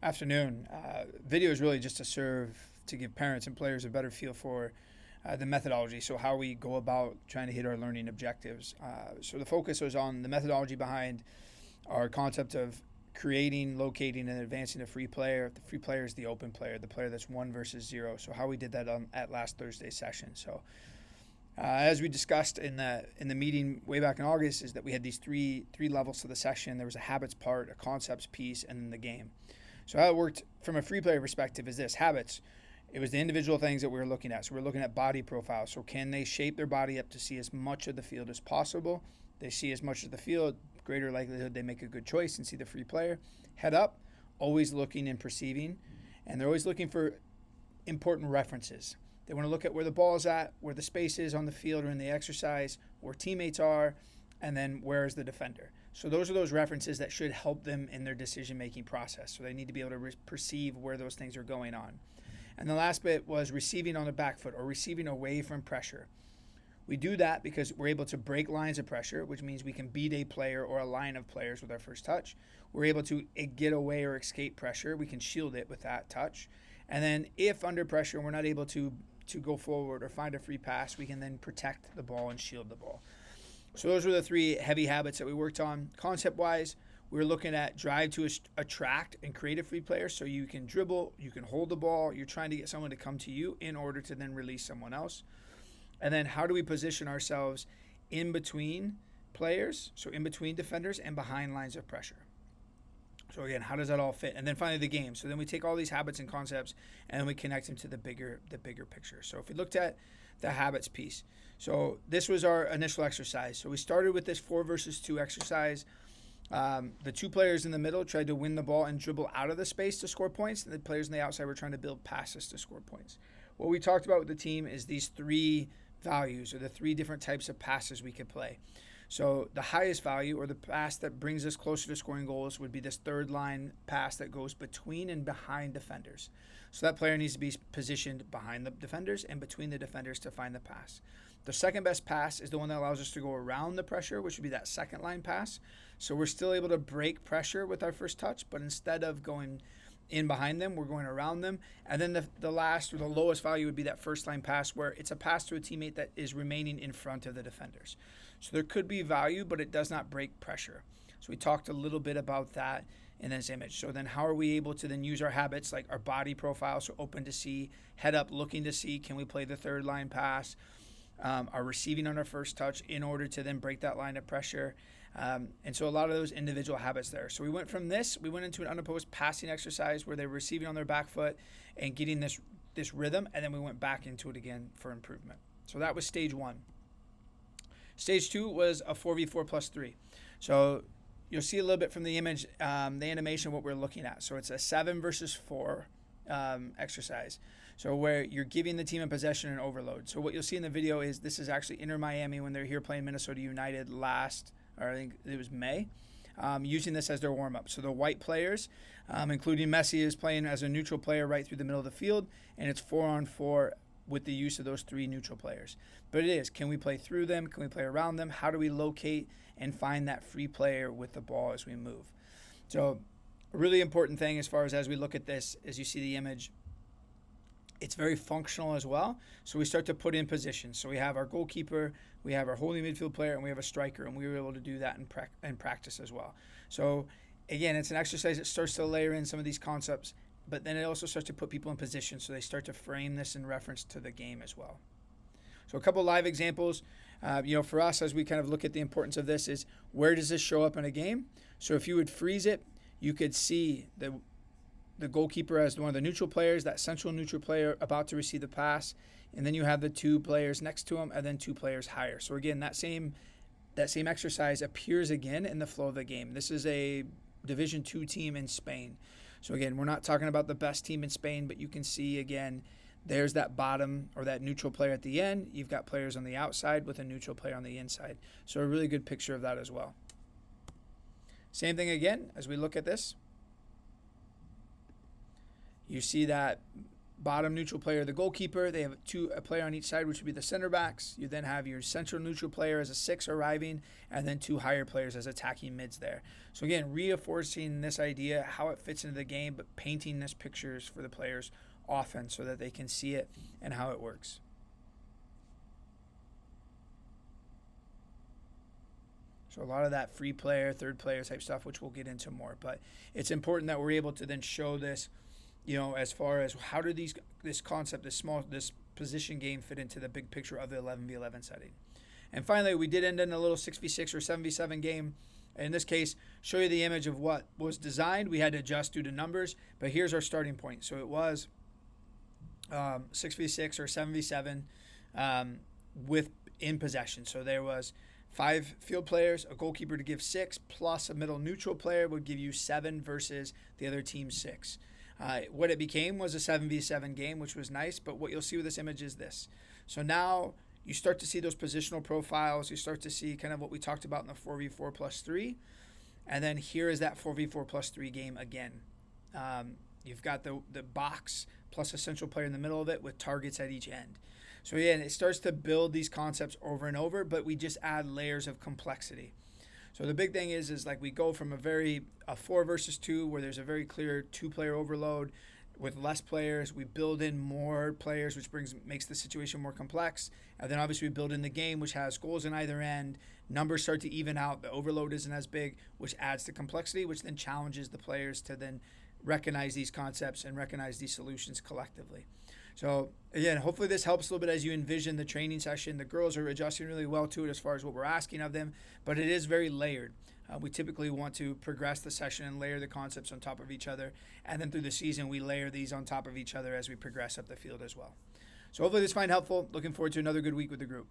Afternoon. Video is really just to serve to give parents and players a better feel for the methodology. So how we go about trying to hit our learning objectives. So the focus was on the methodology behind our concept of creating, locating, and advancing a free player. The free player is the open player, the player that's 1 versus 0. So how we did that at last Thursday's session. So as we discussed in the meeting way back in August, is that we had these three levels to the session. There was a habits part, a concepts piece, and then the game. So how it worked from a free player perspective is this: habits. It was the individual things that we were looking at. So we're looking at body profile. So can they shape their body up to see as much of the field as possible? They see as much of the field, greater likelihood they make a good choice and see the free player. Head up, always looking and perceiving. And they're always looking for important references. They want to look at where the ball's at, where the space is on the field or in the exercise, where teammates are, and then where is the defender. So those are those references that should help them in their decision-making process. So they need to be able to perceive where those things are going on. And the last bit was receiving on the back foot or receiving away from pressure. We do that because we're able to break lines of pressure, which means we can beat a player or a line of players with our first touch. We're able to get away or escape pressure. We can shield it with that touch. And then if under pressure we're not able to go forward or find a free pass, we can then protect the ball and shield the ball. So those were the three heavy habits that we worked on. Concept-wise, we were looking at drive to attract and create a free player. So you can dribble, you can hold the ball. You're trying to get someone to come to you in order to then release someone else. And then how do we position ourselves in between players, so in between defenders and behind lines of pressure? So again, how does that all fit? And then finally the game. So then we take all these habits and concepts and then we connect them to the bigger picture. So if we looked at the habits piece, so this was our initial exercise. So we started with this 4 versus 2 exercise. The two players in the middle tried to win the ball and dribble out of the space to score points, and the players on the outside were trying to build passes to score points. What we talked about with the team is these 3 values, or the 3 different types of passes we could play. So the highest value, or the pass that brings us closer to scoring goals, would be this third line pass that goes between and behind defenders. So that player needs to be positioned behind the defenders and between the defenders to find the pass. The second best pass is the one that allows us to go around the pressure, which would be that second line pass. So we're still able to break pressure with our first touch, but instead of going in behind them, we're going around them. And then the last, or the lowest value, would be that first line pass, where it's a pass to a teammate that is remaining in front of the defenders. So there could be value, but it does not break pressure. So we talked a little bit about that in this image. So then how are we able to then use our habits, like our body profile, so open to see, head up, looking to see, can we play the third line pass, our receiving on our first touch in order to then break that line of pressure. And so a lot of those individual habits there. So we went from this, we went into an unopposed passing exercise where they were receiving on their back foot and getting this rhythm, and then we went back into it again for improvement. So that was stage 1. Stage 2 was a 4v4 plus 3. So you'll see a little bit from the image, the animation, what we're looking at. So it's a 7 versus 4 exercise. So where you're giving the team a possession and overload. So what you'll see in the video is this is actually Inter Miami when they're here playing Minnesota United last, or I think it was May, using this as their warm-up. So the white players, including Messi, is playing as a neutral player right through the middle of the field, and it's 4-on-4 with the use of those 3 neutral players. But it is, can we play through them? Can we play around them? How do we locate and find that free player with the ball as we move? So a really important thing as far as we look at this, as you see the image, it's very functional as well. So we start to put in positions. So we have our goalkeeper, we have our holding midfield player, and we have a striker, and we were able to do that in practice as well. So again, it's an exercise that starts to layer in some of these concepts, but then it also starts to put people in position, so they start to frame this in reference to the game as well. So a couple live examples, for us as we kind of look at the importance of this is, where does this show up in a game? So if you would freeze it, you could see the goalkeeper as one of the neutral players, that central neutral player about to receive the pass, and then you have the 2 players next to him, and then 2 players higher. So again, that same exercise appears again in the flow of the game. This is a Division 2 team in Spain. So again, we're not talking about the best team in Spain, but you can see again, there's that bottom or that neutral player at the end. You've got players on the outside with a neutral player on the inside. So a really good picture of that as well. Same thing again, as we look at this. You see that bottom neutral player, the goalkeeper. They have a player on each side, which would be the center backs. You then have your central neutral player as a 6 arriving, and then 2 higher players as attacking mids there. So again, reinforcing this idea, how it fits into the game, but painting this pictures for the players often so that they can see it and how it works. So a lot of that free player, third player type stuff, which we'll get into more. But it's important that we're able to then show this, as far as how do this concept, this position game fit into the big picture of the 11v11 setting. And finally, we did end in a little 6v6 or 7v7 game. In this case, show you the image of what was designed. We had to adjust due to numbers, but here's our starting point. So it was 6v6 or 7v7 with in possession. So there was 5 field players, a goalkeeper to give 6, plus a middle neutral player would give you 7 versus the other team's 6. What it became was a 7v7 game, which was nice, but what you'll see with this image is this. So now you start to see those positional profiles. You start to see kind of what we talked about in the 4v4 plus 3. And then here is that 4v4 plus 3 game again. You've got the box plus a central player in the middle of it with targets at each end. So again, it starts to build these concepts over and over, but we just add layers of complexity. So the big thing is like we go from a 4 versus 2 where there's a very clear 2-player overload with less players. We build in more players, which makes the situation more complex. And then obviously we build in the game, which has goals on either end. Numbers start to even out. The overload isn't as big, which adds to complexity, which then challenges the players to then recognize these concepts and recognize these solutions collectively. So again, hopefully this helps a little bit as you envision the training session. The girls are adjusting really well to it as far as what we're asking of them, but it is very layered. We typically want to progress the session and layer the concepts on top of each other. And then through the season, we layer these on top of each other as we progress up the field as well. So hopefully this find helpful. Looking forward to another good week with the group.